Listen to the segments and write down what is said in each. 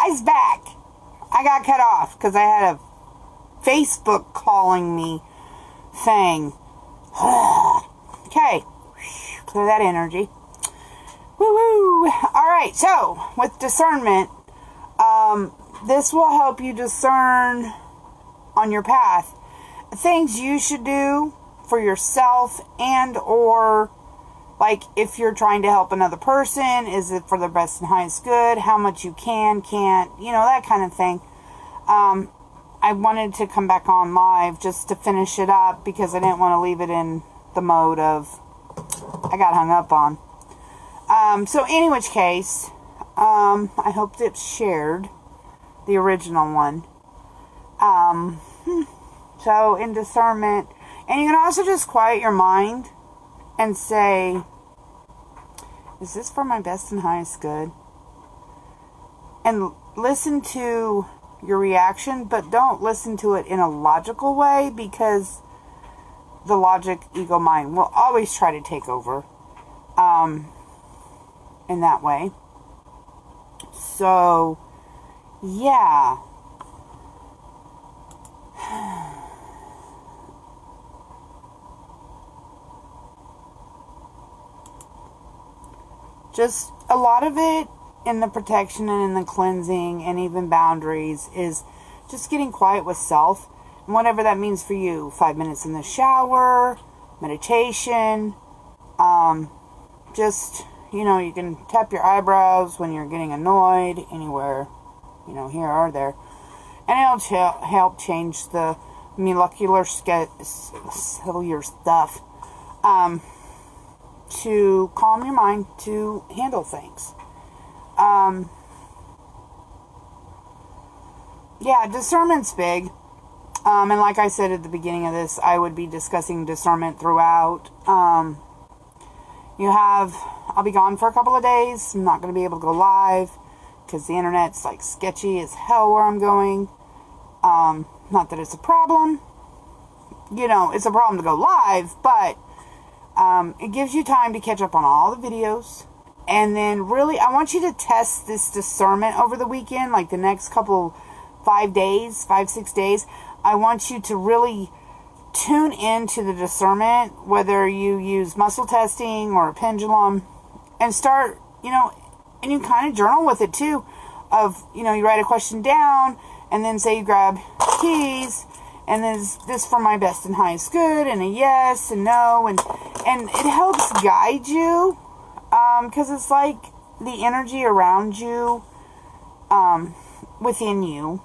guy's back. I got cut off because I had a Facebook calling me thing. Okay. Clear that energy. Woo-woo. Alright, so with discernment, this will help you discern on your path things you should do for yourself, and or like if you're trying to help another person, is it for their best and highest good, how much you can't, that kind of thing. I wanted to come back on live just to finish it up because I didn't want to leave it in the mode of I got hung up on. So in which case, I hope it's shared, the original one. So in discernment, and you can also just quiet your mind and say, is this for my best and highest good? And listen to your reaction, but don't listen to it in a logical way, because the logic, ego, mind will always try to take over in that way. So, yeah. Just a lot of it in the protection and in the cleansing and even boundaries is just getting quiet with self, and whatever that means for you. 5 minutes in the shower, meditation, just, you can tap your eyebrows when you're getting annoyed anywhere, here or there, and it'll help change the molecular cellular stuff, to calm your mind to handle things. Yeah, discernment's big. And like I said at the beginning of this, I would be discussing discernment throughout. I'll be gone for a couple of days. I'm not going to be able to go live because the internet's like sketchy as hell where I'm going. Not that it's a problem. It's a problem to go live, but it gives you time to catch up on all the videos. And then really, I want you to test this discernment over the weekend, like the next 5-6 days. I want you to really tune into the discernment, whether you use muscle testing or a pendulum, and start, and you kind of journal with it too, of, you write a question down, and then say you grab keys, and then is this for my best and highest good, and a yes, and no, and it helps guide you, because it's like the energy around you, within you,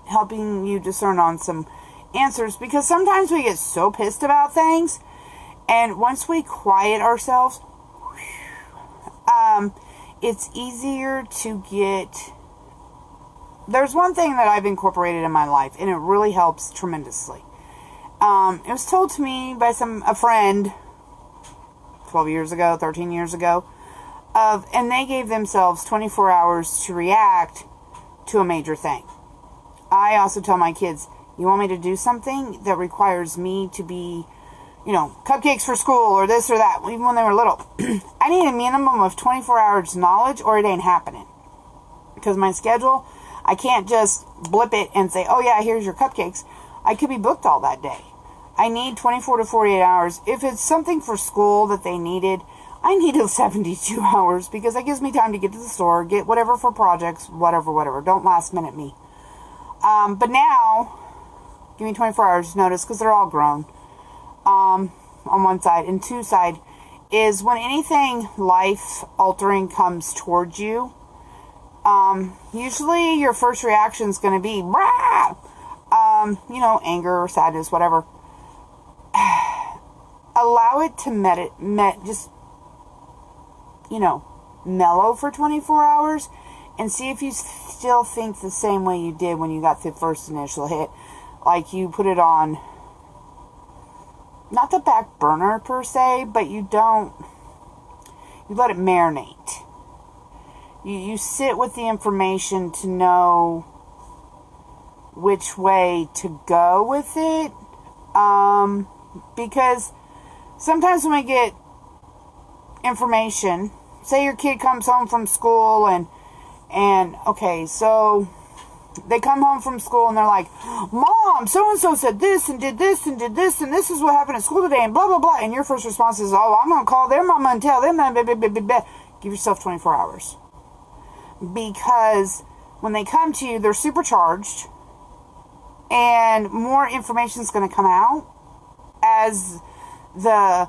helping you discern on some answers, because sometimes we get so pissed about things, and once we quiet ourselves, it's easier to get... There's one thing that I've incorporated in my life, and it really helps tremendously. It was told to me by a friend 12 years ago, 13 years ago, and they gave themselves 24 hours to react to a major thing. I also tell my kids, you want me to do something that requires me to be, cupcakes for school or this or that, even when they were little. I need a minimum of 24 hours knowledge or it ain't happening. Because my schedule, I can't just blip it and say, oh yeah, here's your cupcakes. I could be booked all that day. I need 24 to 48 hours. If it's something for school that they needed, I needed 72 hours because that gives me time to get to the store, get whatever for projects, whatever. Don't last minute me. But now, give me 24 hours notice because they're all grown. On one side. And two side is when anything life altering comes towards you, usually your first reaction is going to be, Brah! Anger or sadness, whatever. Allow it to mellow for 24 hours and see if you still think the same way you did when you got the first initial hit. Like you put it on, not the back burner per se, but you let it marinate. You sit with the information to know which way to go with it. Because sometimes when we get information, say your kid comes home from school and And, okay, so they come home from school and they're like, Mom, so-and-so said this and did this and did this, and this is what happened at school today, and blah, blah, blah. And your first response is, oh, I'm going to call their mama and tell them that, blah, blah, blah, blah, blah. Give yourself 24 hours. Because when they come to you, they're supercharged, and more information is going to come out as the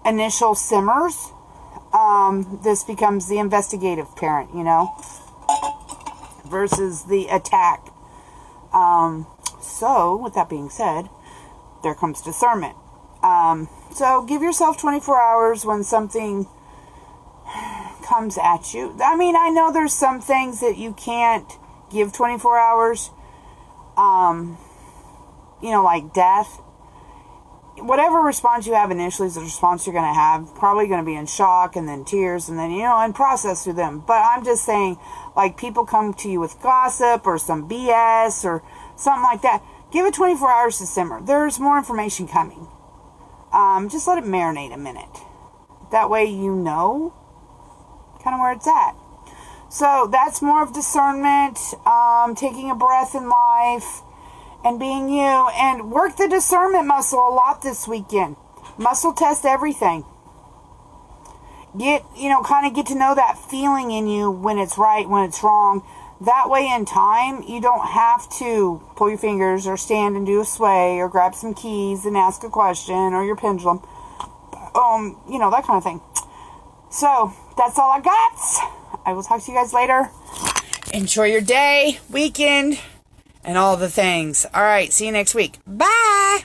initial simmers. This becomes the investigative parent, versus the attack. So, with that being said, there comes discernment. So, give yourself 24 hours when something comes at you. I mean, I know there's some things that you can't give 24 hours. Like death. Whatever response you have initially is the response you're going to have. Probably going to be in shock and then tears and then, and process through them. But I'm just saying, like, people come to you with gossip or some BS or something like that. Give it 24 hours to simmer. There's more information coming. Just let it marinate a minute. That way you know kind of where it's at. So that's more of discernment, taking a breath in life, and being you, and work the discernment muscle a lot this weekend. Muscle test everything. Kind of get to know that feeling in you when it's right, when it's wrong. That way in time, you don't have to pull your fingers or stand and do a sway or grab some keys and ask a question or your pendulum. That kind of thing. So, that's all I got. I will talk to you guys later. Enjoy your day, weekend, and all the things. All right, see you next week. Bye!